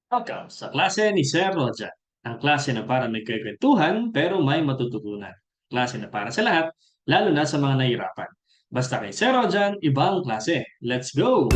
Welcome sa klase ni Sir Roja. Ang klase na para may kwekwentuhan pero may matututunan. Klase na para sa lahat, lalo na sa mga nahihirapan. Basta kay Sir Rojan, ibang klase. Let's go!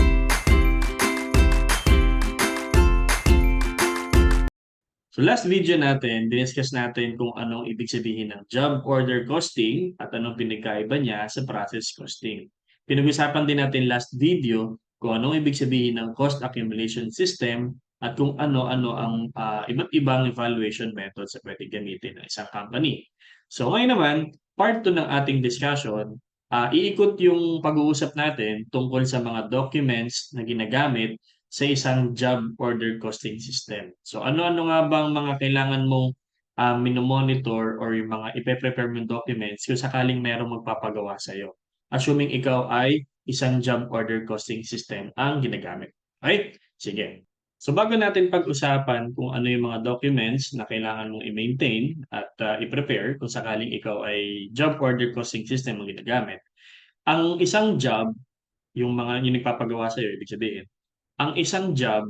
So last video natin, diniscuss natin kung anong ibig sabihin ng job order costing at anong pinagkaiba niya sa process costing. Pinag-usapan din natin last video kung anong ibig sabihin ng cost accumulation system at kung ano-ano ang iba't ibang evaluation methods na pwede gamitin ng isang company. So ngayon naman, part 2 ng ating discussion, iikot yung pag-uusap natin tungkol sa mga documents na ginagamit sa isang job order costing system. So ano-ano nga bang mga kailangan mong minomonitor or yung mga ipe-prepare mong documents kung sakaling merong magpapagawa sa'yo. Assuming ikaw ay isang job order costing system ang ginagamit. Okay? Sige. So bago natin pag-usapan kung ano yung mga documents na kailangan mong i-maintain at i-prepare kung sakaling ikaw ay job order costing system ang ginagamit, ang isang job, yung nagpapagawa sa'yo, ibig sabihin, ang isang job,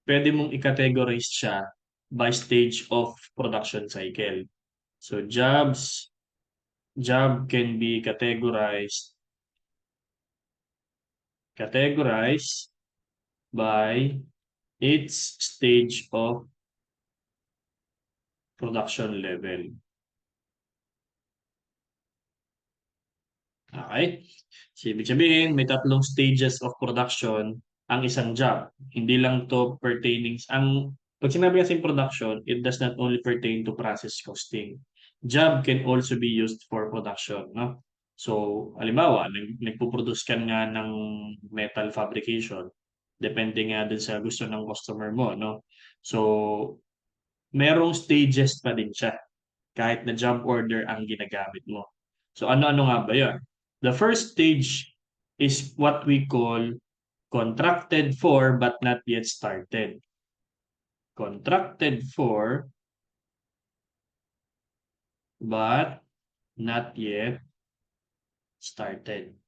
pwede mong i-categorize siya by stage of production cycle. So job can be categorized by its stage of production level. Okay? So, ibig sabihin, may tatlong stages of production ang isang job. Hindi lang to pertaining, pag sinabi kasing production, it does not only pertain to process costing. Job can also be used for production, no? So, halimbawa, nagpo-produce ka nga ng metal fabrication, depende nga din sa gusto ng customer mo, no? So, merong stages pa din siya kahit na job order ang ginagamit mo. So ano-ano nga ba 'yon? The first stage is what we call contracted for but not yet started. Contracted for but not yet started.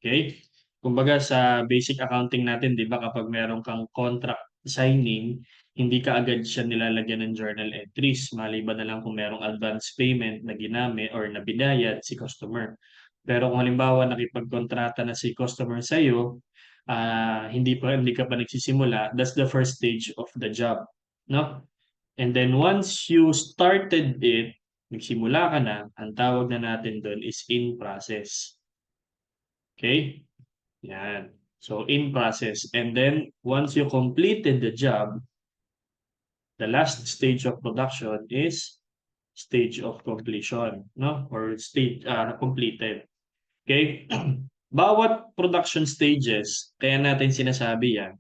Okay? Kumbaga sa basic accounting natin, 'di ba, kapag meron kang contract signing, hindi ka agad siya nilalagyan ng journal entries maliban na lang kung merong advance payment na ginamit or na binayad si customer. Pero kung halimbawa nakipagkontrata na si customer sa'yo, hindi ka pa nagsisimula, that's the first stage of the job, no? And then once you started it, nagsimula ka na, ang tawag na natin dun is in process. Okay? Yan. So, in process. And then, once you completed the job, the last stage of production is stage of completion, no? Or stage completed. Okay? Bawat production stages, kaya natin sinasabi yan,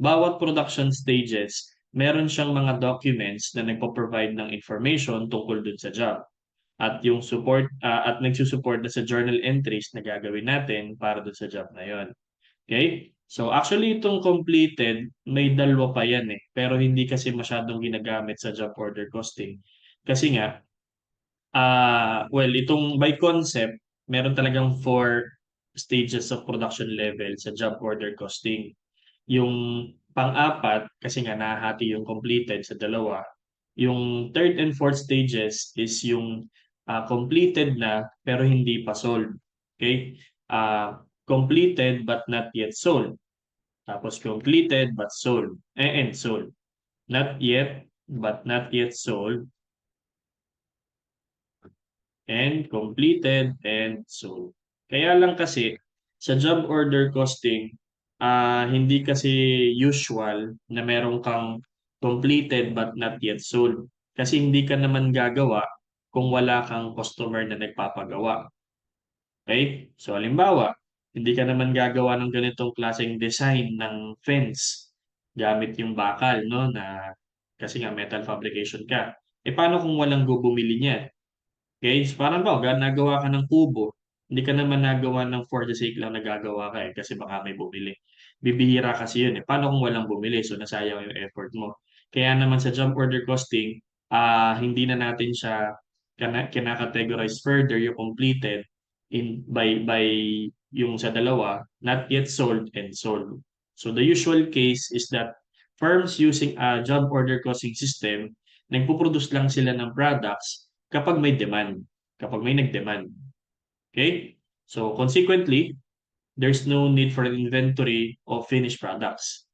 bawat production stages, meron siyang mga documents na nagpo-provide ng information tungkol dun sa job. At yung support, at nagsusupport na sa journal entries na gagawin natin para dun sa job na yon. Okay? So actually itong completed, may dalawa pa yan eh. Pero hindi kasi masyadong ginagamit sa job order costing. Kasi nga, well, itong by concept, meron talagang 4 stages of production level sa job order costing. Yung pang-apat, kasi nga nahahati yung completed sa dalawa. Yung third and fourth stages is yung completed na pero hindi pa sold. Okay? Completed but not yet sold. Tapos completed but sold. And sold. Not yet but not yet sold. And completed and sold. Kaya lang kasi sa job order costing, hindi kasi usual na meron kang completed but not yet sold. Kasi hindi ka naman gagawa kung wala kang customer na nagpapagawa. Okay? So halimbawa, hindi ka naman gagawa ng ganitong klaseng design ng fence gamit yung bakal, no, na kasi nga metal fabrication ka. Eh paano kung walang bumili niyan? Okay, so parang ba, nagawa ka ng kubo, hindi ka naman nagawa ng for the sake lang nagagawa ka eh, kasi baka may bumili. Bibihira kasi yun eh. Paano kung walang bumili? So nasayang yung effort mo. Kaya naman sa jump order costing, hindi na natin siya kinakategorize further yung completed by yung sa dalawa, not yet sold and sold. So the usual case is that firms using a job order costing system, nagpo-produce lang sila ng products kapag may demand, kapag may nag-demand. Okay? So consequently, there's no need for an inventory of finished products.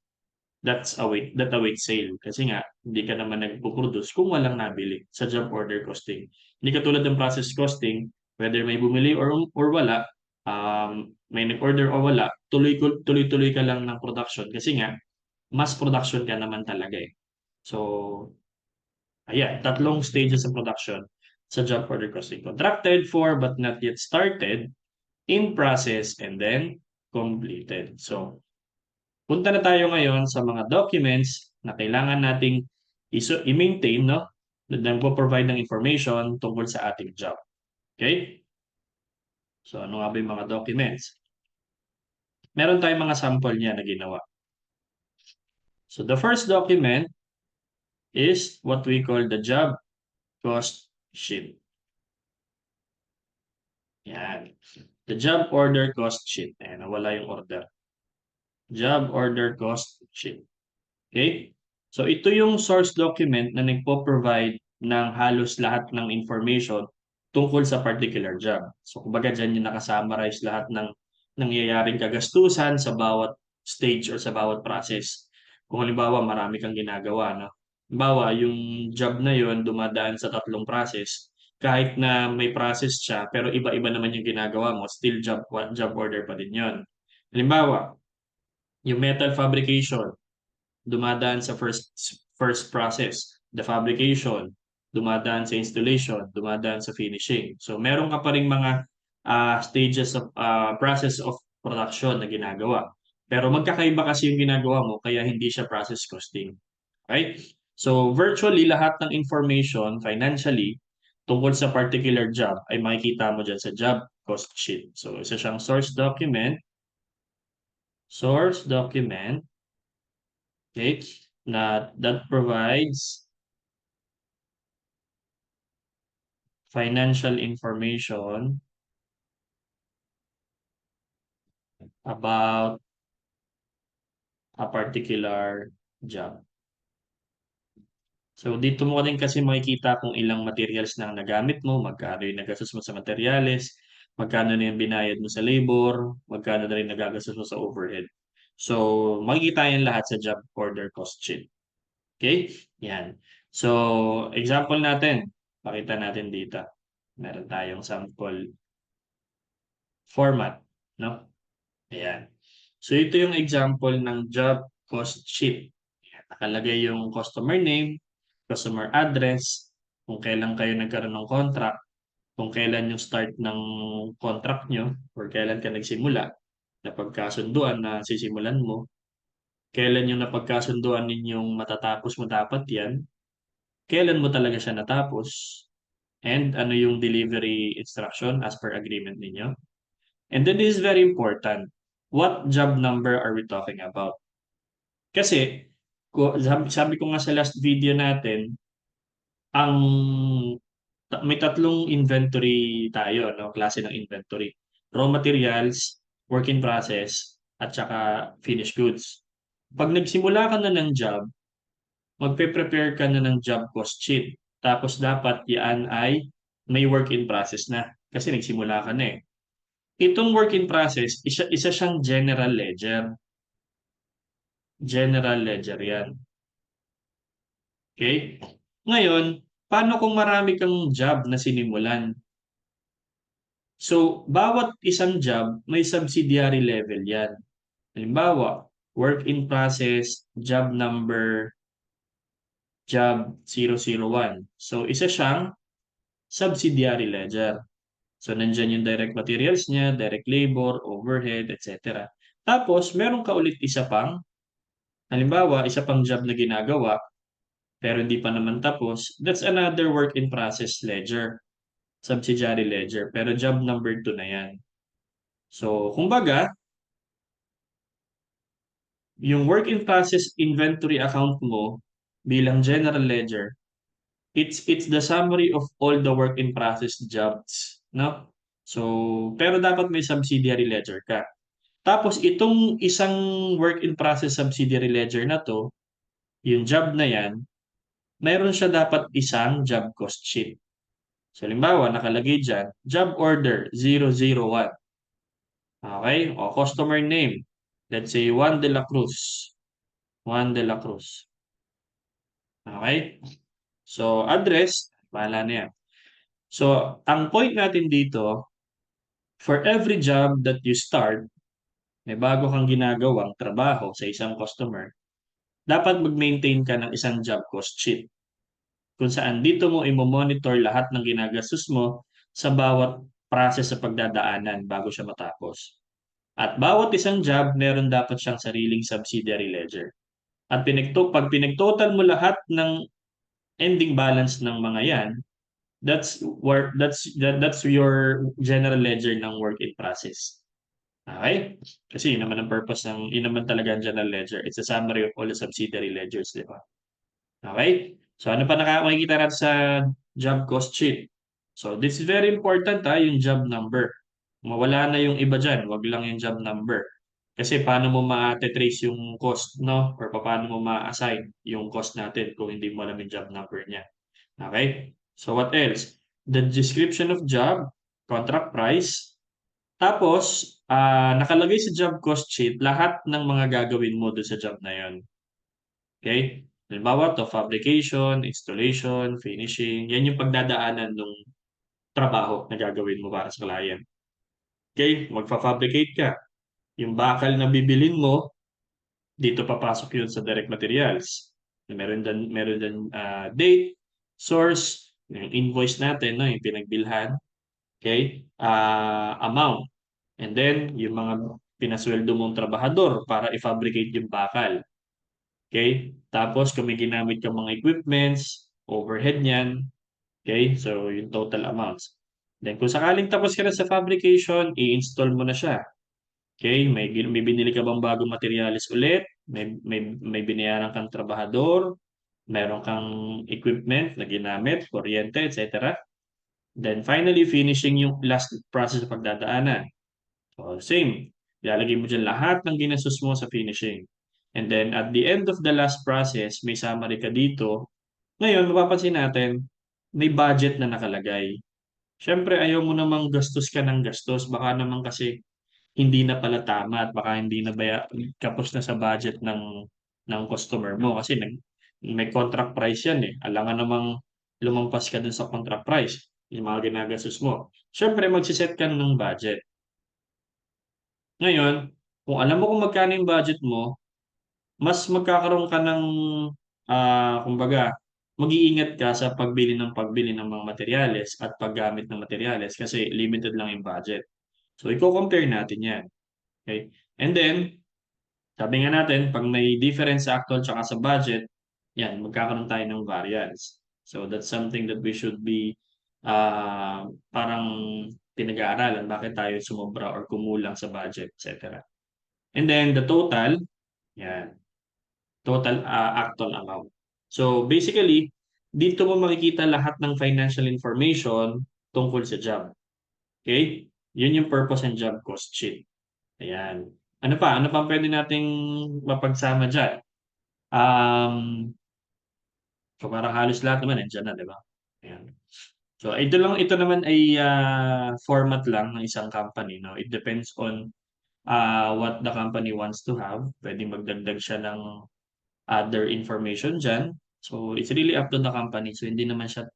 That awaits sale. Kasi nga, hindi ka naman nagpo-produce kung walang nabili sa job order costing. Hindi katulad ng process costing, whether may bumili or wala, may nag-order o wala, tuloy-tuloy ka lang ng production kasi nga, mass production ka naman talaga eh. So, ayan, tatlong stages ng production sa job order costing. Contracted for but not yet started, in process, and then completed. So, punta na tayo ngayon sa mga documents na kailangan nating i-maintain, no? Na nagpo-provide ng information tungkol sa ating job. Okay? So, ano nga ba yung mga documents? Meron tayong mga sample niya na ginawa. So, the first document is what we call the job cost sheet. Yan. The job order cost sheet. Ayan, nawala yung order. Job order cost sheet. Okay? So ito yung source document na nagpo-provide ng halos lahat ng information tungkol sa particular job. So kumbaga dyan yung nakasummarize lahat ng nangyayaring kagastusan sa bawat stage or sa bawat process. Kung halimbawa marami kang ginagawa, no? Halimbawa, yung job na yon dumadaan sa tatlong process. Kahit na may process siya, pero iba-iba naman yung ginagawa mo, still job order pa din yon. Halimbawa, yung metal fabrication, dumadaan sa first process. The fabrication, dumadaan sa installation, dumadaan sa finishing. So meron ka pa ring mga stages of process of production na ginagawa. Pero magkakaiba kasi yung ginagawa mo kaya hindi siya process costing. Right? So virtually lahat ng information financially tungkol sa particular job ay makikita mo dyan sa job cost sheet. So isa siyang source document, okay, that provides financial information about a particular job. So dito mo din kasi makikita kung ilang materials na ang nagamit mo, magkano yung nagastos mo sa materials, magkano na yung binayad mo sa labor, magkano na rin nagagastos mo sa overhead. So makikita yan lahat sa job order cost sheet. Okay? Yan. So example natin, pakita natin dito. Meron tayong sample format, no? Ayan. So ito yung example ng job cost sheet. Ayan. Nakalagay yung customer name, customer address, kung kailan kayo nagkaroon ng contract, kung kailan yung start ng contract nyo, or kailan ka nagsimula, napagkasunduan na sisimulan mo, kailan yung napagkasunduan ninyong matatapos mo dapat yan, kailan mo talaga siya natapos, and ano yung delivery instruction as per agreement ninyo. And then this is very important. What job number are we talking about? Kasi, sabi ko nga sa last video natin, ang may tatlong inventory tayo, no? Klase ng inventory. Raw materials, work in process, at saka finished goods. Pag nagsimula ka na ng job, magpe-prepare ka na ng job cost sheet. Tapos dapat yan ay may work in process na kasi nagsimula ka na eh. Itong work in process, isa siyang general ledger. General ledger yan. Okay? Ngayon, paano kung marami kang job na sinimulan? So, bawat isang job, may subsidiary level yan. Halimbawa, work in process, job number, job 001. So, isa siyang subsidiary ledger. So, nandyan yung direct materials niya, direct labor, overhead, etc. Tapos, meron ka ulit isa pang, halimbawa, isa pang job na ginagawa, pero hindi pa naman tapos, that's another work in process ledger, subsidiary ledger. Pero job number 2 na yan. So, kumbaga, yung work in process inventory account mo bilang general ledger, it's the summary of all the work in process jobs, no? So, pero dapat may subsidiary ledger ka. Tapos itong isang work in process subsidiary ledger na 'to, yung job na 'yan, mayroon siya dapat isang job cost sheet. So halimbawa nakalagay diyan, job order 001, okey? O customer name, let's say Juan de la Cruz, Juan de la Cruz, okey? So address, bahala na 'yan. So ang point natin dito, for every job that you start, may bago kang ginagawang trabaho sa isang customer, dapat mag-maintain ka ng isang job cost sheet. Kung saan dito mo imo-monitor lahat ng ginagastos mo sa bawat process sa pagdadaanan bago siya matapos. At bawat isang job meron dapat siyang sariling subsidiary ledger. At pag pinagtotal mo lahat ng ending balance ng mga 'yan, that's your general ledger ng work in process. Okay? Kasi yun naman talaga ang general ledger. It's a summary of all the subsidiary ledgers, di ba? Okay? So ano pa makikita natin sa job cost sheet? So this is very important yung job number. Mawala na yung iba diyan, wag lang yung job number. Kasi paano mo ma-trace yung cost, no? Or paano mo ma-assign yung cost natin kung hindi mo alam yung job number niya. Okay? So what else? The description of job, contract price, tapos nakalagay sa job cost sheet lahat ng mga gagawin mo dun sa job na yun. Okay? Halimbawa 'to, fabrication, installation, finishing, yan yung pagdadaanan nung trabaho na gagawin mo para sa client. Okay? Magfa-fabricate ka, yung bakal na bibilin mo, dito papasok yun sa direct materials. Meron diyan date, source, yung invoice natin 'no, yung pinagbilhan, okay? Amount, and then yung mga pinasuweldo mong trabahador para i-fabricate yung bakal. Okay? Tapos kung may ginamit kang mga equipments, overhead niyan, okay? So yung total amounts. Then kung sakaling tapos ka na sa fabrication, i-install mo na siya. Okay? May binili ka bang bagong materyales ulit? May binayaran kang trabahador, meron kang equipment na ginamit, kuryente, etc. Then finally, finishing yung last process sa pagdadaanan. So same, ilalagay mo diyan lahat ng ginastos mo sa finishing. And then at the end of the last process, may summary ka dito. Ngayon, mapapansin natin, may budget na nakalagay. Siyempre, ayaw mo namang gastos ka ng gastos. Baka naman kasi hindi na pala tama at baka hindi na kapos na sa budget ng customer mo kasi may contract price yan eh. Alangan namang lumampas ka dun sa contract price, yung mga ginagastos mo. Siyempre, magsiset ka ng budget. Ngayon, kung alam mo kung magkano yung budget mo, mas magkakaroon ka ng, kumbaga, mag-iingat ka sa pagbili ng mga materyales at paggamit ng materyales kasi limited lang yung budget. So, iko-compare natin yan. Okay? And then, sabi nga natin, pag may difference sa actual tsaka sa budget, yan, magkakaroon tayo ng variance. So, that's something that we should be parang pinag-aaralan. Bakit tayo sumobra or kumulang sa budget, etc. And then, the total, yan, total actual amount. So, basically, dito mo makikita lahat ng financial information tungkol sa job. Okay? Yun yung purpose and job cost sheet. Ayan. Ano pa pwede nating mapagsama diyan? Um, so parang halos lahat naman nandiyan na, 'di ba? Ayan. So ito naman ay, format lang ng isang company 'no. It depends on, what the company wants to have. Puwedeng magdagdag siya ng other information diyan. So it's really up to the company. So hindi naman siya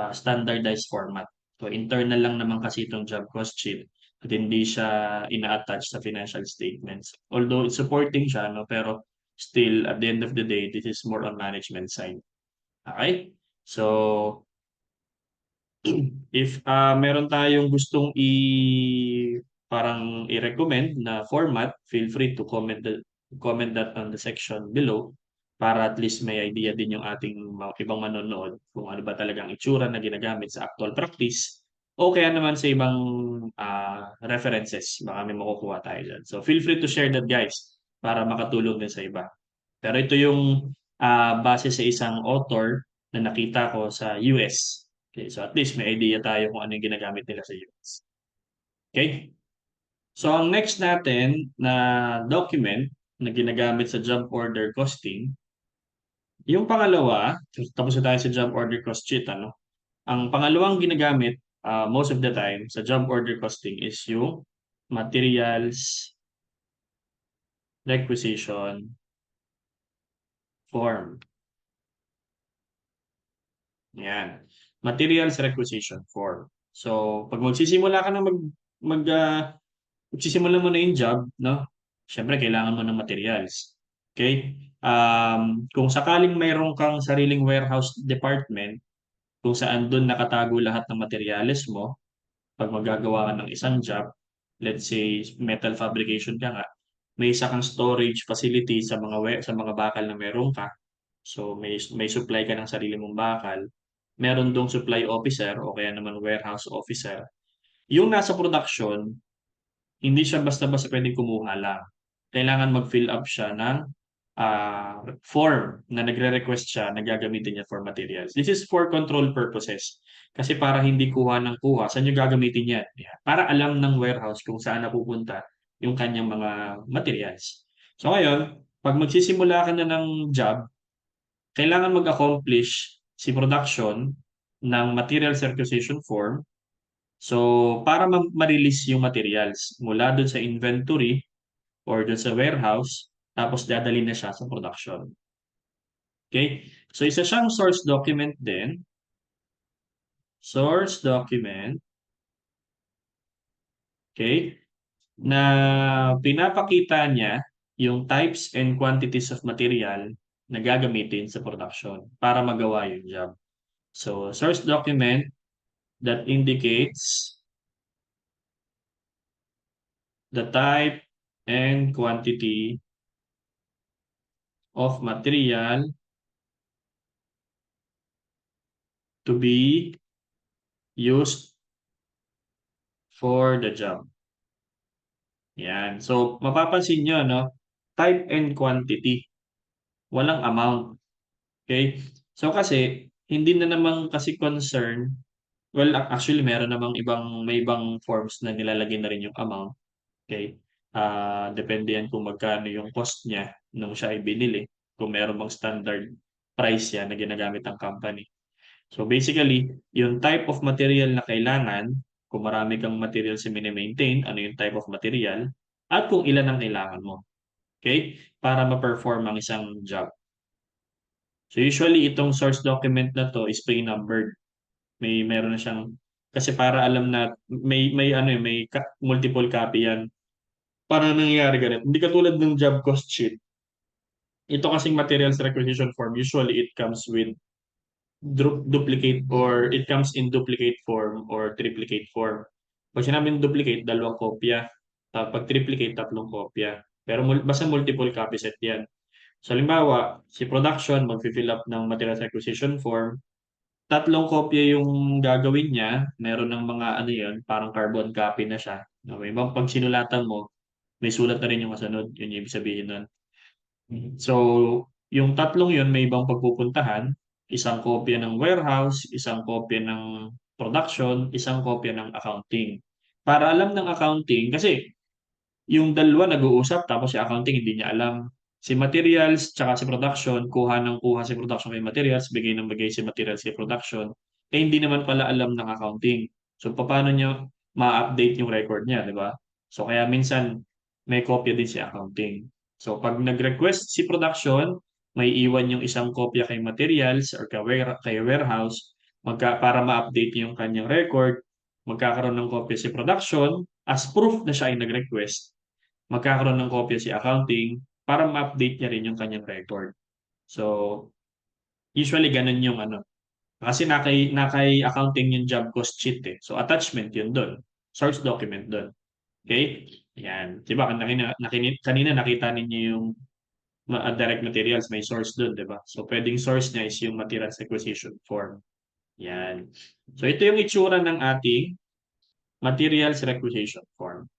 standardized format. So internal lang naman kasi itong job cost sheet at hindi siya ina-attach sa financial statements. Although it's supporting siya 'no, pero still at the end of the day, this is more on management side. Okay? So, if, meron tayong gustong parang i-recommend na format, feel free to comment that on the section below para at least may idea din yung ating mga ibang manonood kung ano ba talagang itsura na ginagamit sa actual practice o kaya naman sa ibang, references baka may makukuha tayo diyan. So, feel free to share that guys para makatulong din sa iba. Pero ito yung, base sa isang author na nakita ko sa US. Okay, so at least may idea tayo kung ano yung ginagamit nila sa US. Okay? So, ang next natin na document na ginagamit sa job order costing, yung pangalawa, tapos na tayo sa job order cost sheet, ano? Ang pangalawang ginagamit, most of the time sa job order costing is yung materials requisition form. Yan. Materials requisition form. So, pag magsisimula ka na mag magsisimula mo na yung job, no? Siyempre, kailangan mo ng materials. Okay? Kung sakaling mayroon kang sariling warehouse department, kung saan doon nakatago lahat ng materials mo, pag magagawa ka ng isang job, let's say metal fabrication ka nga, may isa kang storage facility sa sa mga bakal na meron ka. So may supply ka ng sarili mong bakal. Meron dong supply officer o kaya naman warehouse officer. Yung nasa production, hindi siya basta-basta pwedeng kumuha lang. Kailangan mag-fill up siya ng form na nagre-request siya na gagamitin niya for materials. This is for control purposes. Kasi para hindi kuha ng kuha, saan niyo gagamitin yan? Yeah. Para alam ng warehouse kung saan napupunta yung kanyang mga materials. So ngayon, pag magsisimula ka na ng job, kailangan mag-accomplish si production ng materials requisition form. So, para ma-release yung materials mula doon sa inventory or doon sa warehouse, tapos dadalhin na siya sa production. Okay? So, isa siyang source document din. Source document. Okay? Na pinapakita niya yung types and quantities of material na gagamitin sa production para magawa yung job. So, source document that indicates the type and quantity of material to be used for the job. Yan. So, mapapansin nyo, no? Type and quantity. Walang amount. Okay? So, kasi, hindi na naman kasi concern. Well, actually, meron namang may ibang forms na nilalagay na rin yung amount. Okay? Depende yan kung magkano yung cost niya nung siya ay binili. Kung meron bang standard price yan na ginagamit ng company. So basically, yung type of material na kailangan, kung marami kang material si mini-maintain, ano yung type of material, at kung ilan ang kailangan mo. Okay? Para ma-perform ang isang job. So usually, itong source document na to is pre-numbered. Meron na siyang, kasi para alam na multiple copy yan. Para nangyayari ganito. Hindi katulad ng job cost sheet. Ito kasing materials requisition form, usually it comes with duplicate or it comes in duplicate form or triplicate form. Pag sinabing duplicate, dalawang kopya. Pag triplicate, tatlong kopya. Pero basta multiple copy set yan. So, halimbawa, si production mag-fill up ng materials acquisition form. Tatlong kopya yung gagawin niya. Meron ng mga ano yun, parang carbon copy na siya. Okay, pag sinulatan mo, may sulat na rin yung kasunod. Yun yung ibig sabihin nun. So, yung tatlong yun may ibang pagpupuntahan, isang kopya ng warehouse, isang kopya ng production, isang kopya ng accounting. Para alam ng accounting, kasi yung dalawa nag-uusap tapos si accounting hindi niya alam. Si materials tsaka si production, kuha ng kuha si production kay materials, bigay ng bigay si materials kay production, eh hindi naman pala alam ng accounting. So, paano niya ma-update yung record niya, di ba? So, kaya minsan may kopya din si accounting. So, pag nag-request si production, may iwan yung isang kopya kay materials or kay warehouse para ma-update yung kanyang record, magkakaroon ng kopya si production as proof na siya ay nag-request, magkakaroon ng kopya si accounting para ma-update niya rin yung kanyang record. So, usually ganun yung ano. Kasi nakay accounting yung job cost sheet eh. So, attachment yun doon. Source document doon. Okay? Yan. Diba, kanina nakita ninyo yung direct materials, may source doon, diba? So, pwedeng source niya is yung materials acquisition form. Yan. So, ito yung itsura ng ating materials requisition form.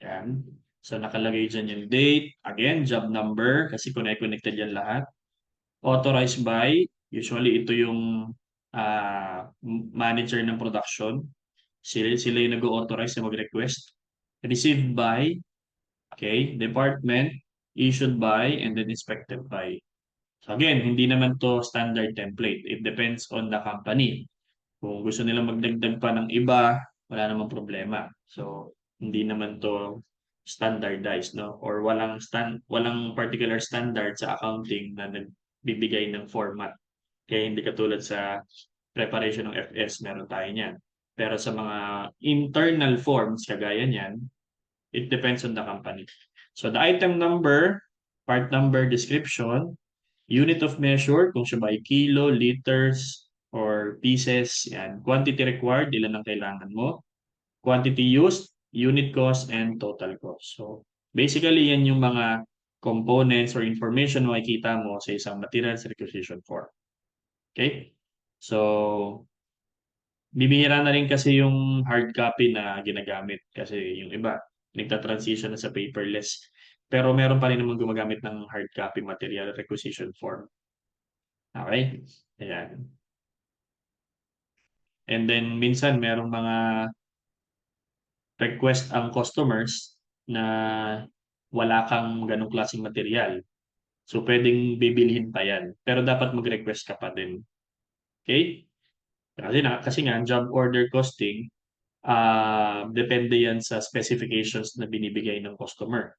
Yan. So, nakalagay dyan yung date. Again, job number kasi connected yan lahat. Authorized by, usually ito yung manager ng production. Sila yung nag-authorize na mag-request. received by, okay, department, issued by, and then inspected by. So again, hindi naman to standard template. It depends on the company. Kung gusto nila magdagdag pa ng iba, wala namang problema. So, hindi naman to standardized, no? Or walang particular standard sa accounting na nagbibigay ng format. Kaya hindi katulad sa preparation ng FS, meron tayo niyan. Pero sa mga internal forms, kagaya niyan, it depends on the company. So, the item number, part number, description, unit of measure, kung siya ba ay kilo, liters, or pieces, yan. Quantity required, ilan ang kailangan mo. Quantity used, unit cost, and total cost. So, basically, yan yung mga components or information makikita mo sa isang materials requisition form. Okay? So, bibihira na rin kasi yung hard copy na ginagamit kasi yung iba, nagta-transition na sa paperless. Pero meron pa rin naman gumagamit ng hard copy material requisition form. Okay? Ayan. And then minsan merong mga request ang customers na wala kang ganong klaseng material. So pwedeng bibilhin pa yan. Pero dapat mag-request ka pa din. Okay? Kasi nga job order costing, depende yan sa specifications na binibigay ng customer.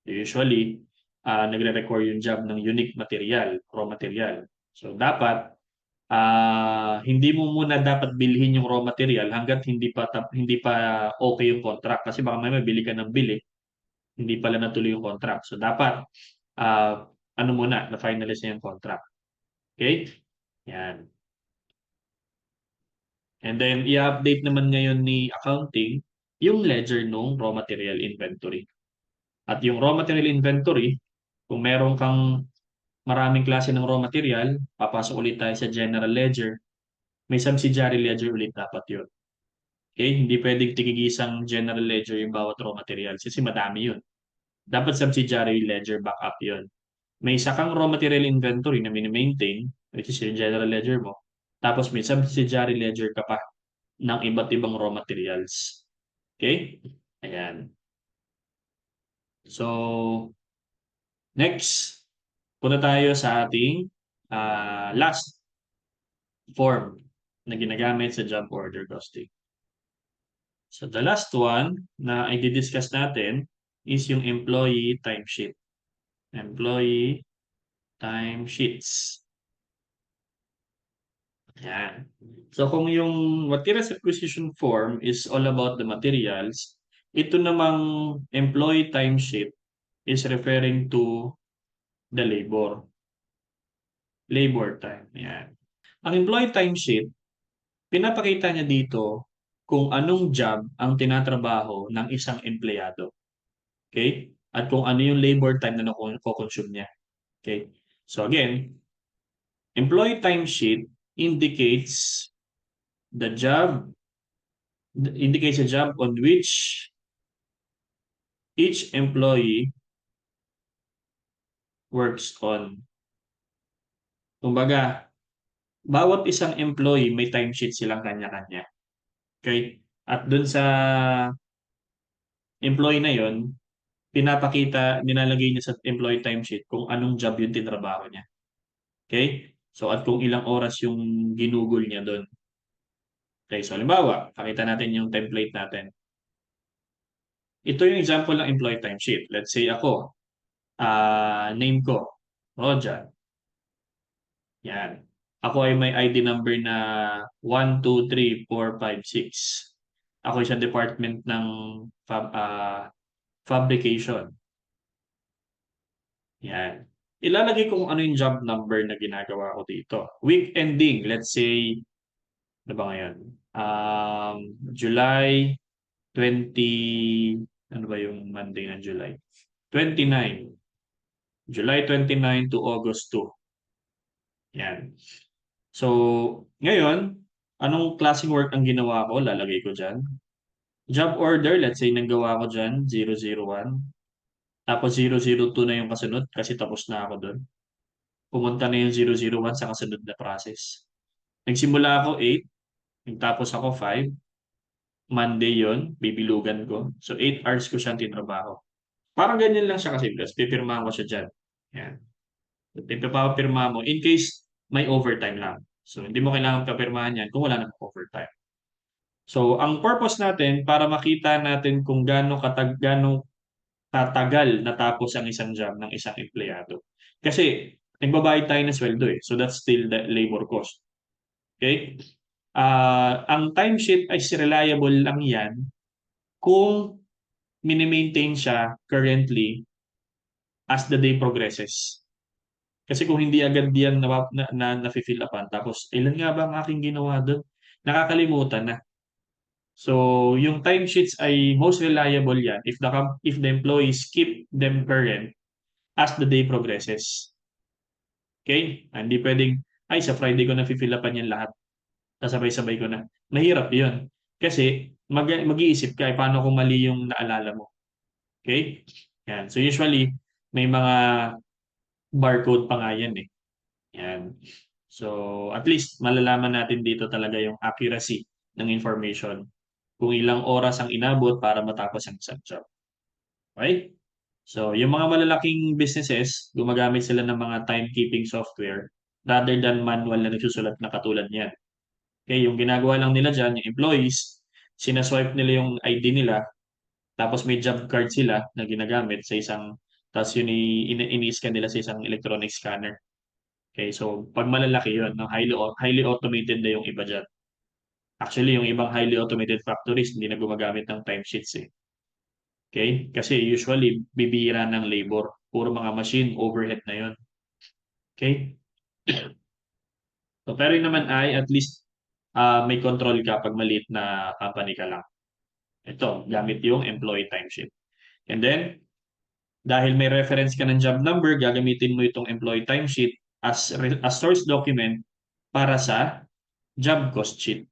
Usually, nagre-require yung job ng unique material, raw material. So dapat hindi mo muna dapat bilhin yung raw material hangga't hindi pa okay yung contract kasi baka may mabili ka ng bili, hindi pala natuloy yung contract. So dapat ah, ano muna, na-finalize na yung contract. Okay? Yan. And then i-update naman ngayon ni accounting yung ledger nung raw material inventory. At yung raw material inventory, kung meron kang maraming klase ng raw material, papasok ulit tayo sa general ledger, may subsidiary ledger ulit dapat yun. Okay? Hindi pwedeng tigigisang general ledger yung bawat raw materials kasi madami yun. Dapat subsidiary ledger backup yun. May isa kang raw material inventory na mini-maintain, which is yung general ledger mo. Tapos may subsidiary ledger ka pa ng iba't ibang raw materials. Okay? Ayan. So, next, punta tayo sa ating last form na ginagamit sa job order costing. So the last one na i-discuss natin is yung employee timesheet. Employee timesheets. Yan. So kung yung materials acquisition form is all about the materials, ito namang employee timesheet is referring to the labor. Labor time. Yan. Ang employee timesheet, pinapakita niya dito kung anong job ang tinatrabaho ng isang empleyado. Okay? At kung ano yung labor time na nakokonsume niya. Okay? So again, employee timesheet indicates the job indicates a job on which each employee works on. Kumbaga, bawat isang employee may timesheet silang kanya-kanya. Okay? At dun sa employee na yon, nilalagay niya sa employee timesheet kung anong job yung tinrabaho niya. Okay? So at kung ilang oras yung ginugol niya doon. Okay, so halimbawa, pakita natin yung template natin. Ito yung example ng employee timesheet. Let's say ako, name ko, Rojan. Yan. Ako ay may ID number na 1, 2, 3, 4, 5, 6. Ako ay sa department ng fabrication. Yan. Ilalagay ko kung ano yung job number na ginagawa ko dito. Week ending, let's say, ano ba ngayon? July 20, ano ba yung Monday ng July? 29. July 29 to August 2. Yan. So, ngayon, anong klaseng work ang ginawa ko? Lalagay ko dyan. Job order, let's say, nanggawa ko dyan, 001. Tapos 002 na yung kasunod kasi tapos na ako doon. Pumunta na yung 001 sa kasunod na process. Nagsimula ako 8, nagtapos ako 5, Monday yon bibilugan ko. So, 8 hours ko siyang tinrabaho. Parang ganyan lang siya kasimple. Tapos pipirmahan ko siya diyan. Yan. Ipapapirma mo in case may overtime lang. So, hindi mo kailangan papirmahan yan kung wala namang overtime. So, ang purpose natin para makita natin kung gaano katagal natapos ang isang job ng isang empleyado. Kasi nagbabayad tayo ng sweldo eh. So, that's still the labor cost. Okay? Ang timesheet ay reliable lang yan kung mini-maintain siya currently as the day progresses. Kasi kung hindi agad yan na-fill upan, tapos ilan nga ba ang aking ginawa doon? Nakakalimutan na. So, yung timesheets ay most reliable yan if the employees keep them current as the day progresses. Okay? Hindi pwedeng, ay, sa Friday ko na-fill upan yan lahat. Sasabay-sabay ko na. Mahirap yun. Kasi mag-iisip ka, paano kung mali yung naalala mo? Okay? Yan. So, usually, may mga barcode pa nga yan eh. Yan. So, at least malalaman natin dito talaga yung accuracy ng information. Kung ilang oras ang inabot para matapos ang isang job. Okay? So, yung mga malalaking businesses, gumagamit sila ng mga timekeeping software rather than manual na nagsusulat na katulad niyan. Okay, yung ginagawa lang nila dyan, yung employees, sinaswipe nila yung ID nila, tapos may job card sila na ginagamit sa isang, tapos yun ini-scan nila sa isang electronic scanner. Okay, so pag malalaki yun, no, highly automated na yung iba dyan. Actually, yung ibang highly automated factories, hindi na gumagamit ng timesheets eh. Okay? Kasi usually, bibira ng labor. Puro mga machine overhead na yun. Okay? So, pero yun naman ay at least may control ka pag maliit na company ka lang. Ito, gamit yung employee timesheet. And then, dahil may reference ka ng job number, gagamitin mo itong employee timesheet as source document para sa job cost sheet.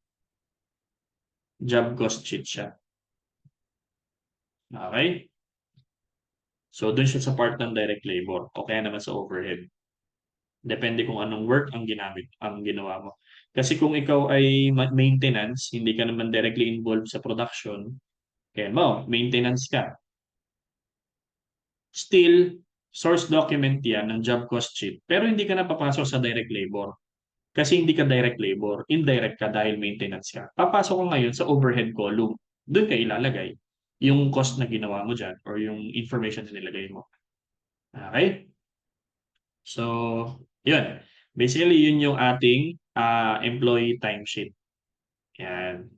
Job cost sheet siya. Okay? So, dun siya sa part ng direct labor o kaya naman sa overhead. Depende kung anong work ang ginawa mo. Kasi kung ikaw ay maintenance, hindi ka naman directly involved sa production, kaya mo, maintenance ka. Still, source document yan ng job cost sheet, pero hindi ka na papasok sa direct labor. Kasi hindi ka direct labor, indirect ka dahil maintenance ka. Papasok ka ngayon sa overhead column. Doon ka ilalagay yung cost na ginawa mo dyan or yung information na nilagay mo. Okay? So, yun. Basically, yun yung ating employee timesheet. Yan.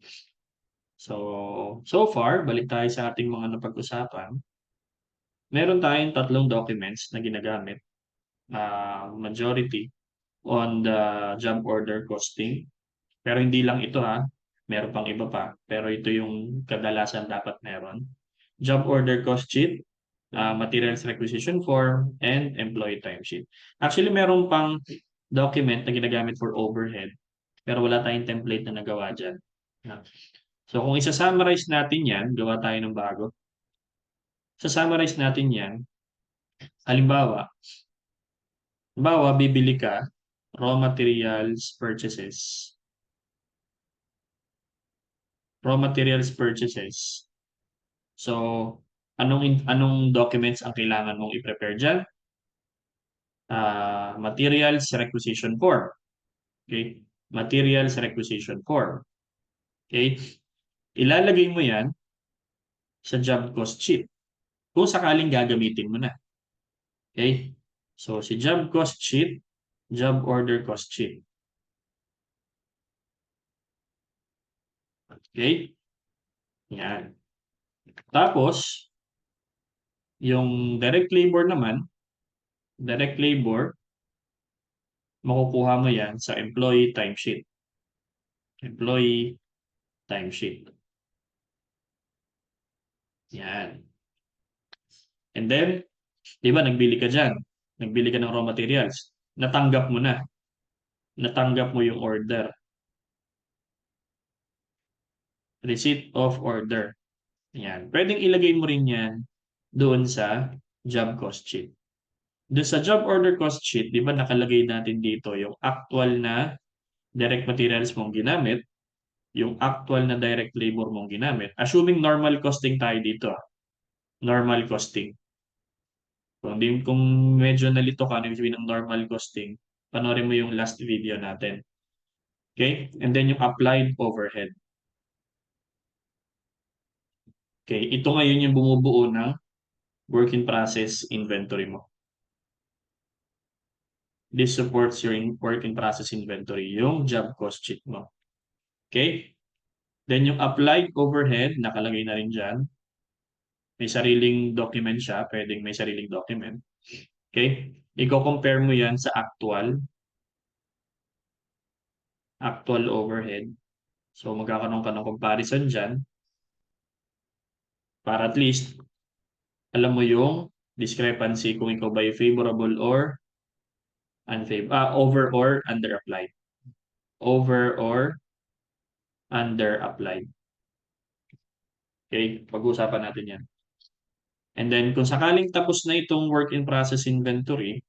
So far, balik tayo sa ating mga napag-usapan. Meron tayong 3 documents na ginagamit. Majority on the job order costing. Pero hindi lang ito ha. Meron pang iba pa. Pero ito yung kadalasan dapat meron. Job order cost sheet, materials requisition form, and employee timesheet. Actually, meron pang document na ginagamit for overhead, pero wala tayong template na nagawa dyan. So, kung isa-summarize natin yan, gawa tayo ng bago. Sa-summarize natin yan, halimbawa, bibili ka, raw materials purchases. Raw materials purchases. So, anong documents ang kailangan mong i-prepare dyan? Materials requisition form. Okay? Materials requisition form. Okay? Ilalagay mo yan sa job cost sheet kung sakaling gagamitin mo na. Okay? So, si job cost sheet, job order cost sheet. Okay? Yan. Tapos, yung direct labor naman, direct labor, makukuha mo yan sa employee timesheet. Employee timesheet. Yan. And then, di ba, nagbili ka dyan. Nagbili ka ng raw materials. Natanggap mo na. Natanggap mo yung order. Receipt of order. Yan. Pwedeng ilagay mo rin yan doon sa job cost sheet. Doon sa job order cost sheet, di ba nakalagay natin dito yung actual na direct materials mong ginamit yung actual na direct labor mong ginamit. Assuming normal costing tayo dito, normal costing. Kung medyo nalito ka, ano ibig sabihin ng normal costing, panoorin mo yung last video natin. Okay? And then yung applied overhead. Okay? Ito ngayon yung bumubuo ng work in process inventory mo. This supports your work in process inventory, yung job cost sheet mo. Okay? Then yung applied overhead, nakalagay na rin dyan. May sariling document siya, pwedeng may sariling document. Okay? Iko-compare mo yan sa actual overhead. So magkakaroon ka ng comparison dyan para at least alam mo yung discrepancy kung ikaw ba ay favorable or over or under applied. Over or under applied. Okay? Pag-uusapan natin yan. And then kung sakaling tapos na itong work in process inventory,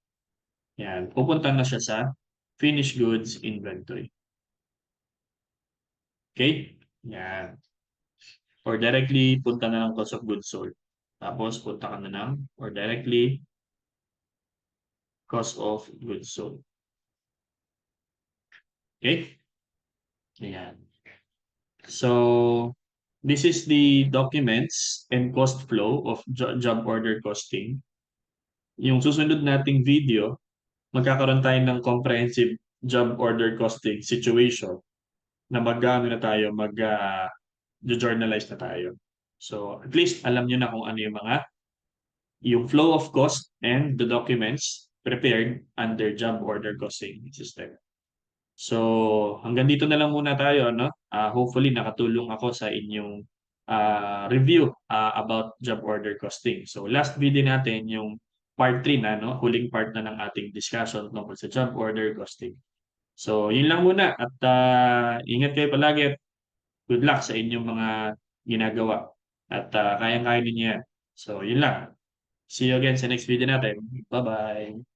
yan, pupunta na siya sa finished goods inventory. Okay? Yan. Or directly, punta na ng cost of goods sold. Tapos, punta ka na ng, or directly, cost of goods sold. Okay? Ayan. So, this is the documents and cost flow of job order costing. Yung susunod nating video, magkakaroon tayo ng comprehensive job order costing situation na mag-journalize na tayo. So, at least alam nyo na kung ano yung flow of cost and the documents prepared under job order costing system. So, hanggang dito na lang muna tayo, no? Hopefully, nakatulong ako sa inyong review about job order costing. So, last video natin, yung part 3 na, no? Huling part na ng ating discussion tungkol sa job order costing. So, yun lang muna at ingat kayo palagi at good luck sa inyong mga ginagawa. At kayang-kaya ninyo yan. So, yun lang. See you again sa next video natin. Bye-bye!